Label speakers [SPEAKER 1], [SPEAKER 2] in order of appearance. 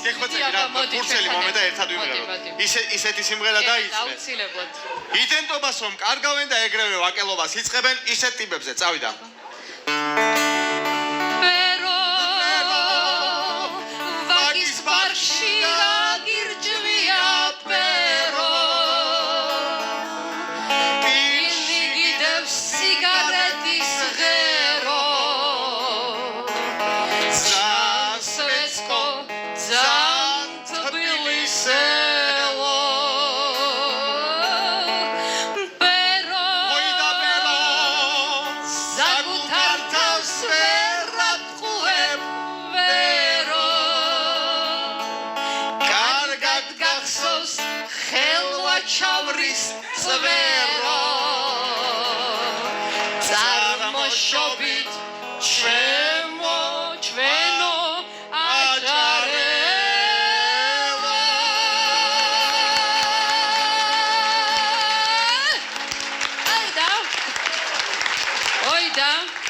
[SPEAKER 1] გეხვეწები რა, ფურცელი მომენტა ერთად ვიმღეროთ. ისეთი სიმღერა დაიწყე.
[SPEAKER 2] აუცილებლად.
[SPEAKER 1] იდენტობას რომ კარგავენ და ეგრევე ვაკელობას იწყებენ ისეთ ტიპებზე, წავიდა.
[SPEAKER 2] ვაგის ბარში გირჯვია პერო პირში გიდევს სიგარეტის ღერო Svetsko zant bili selo Pero
[SPEAKER 1] Moida belo
[SPEAKER 2] Zagutartav sverat kueb vero Kargat gachsos Helva chavris svero Zarmoshobit Čvemo čveno Oi da.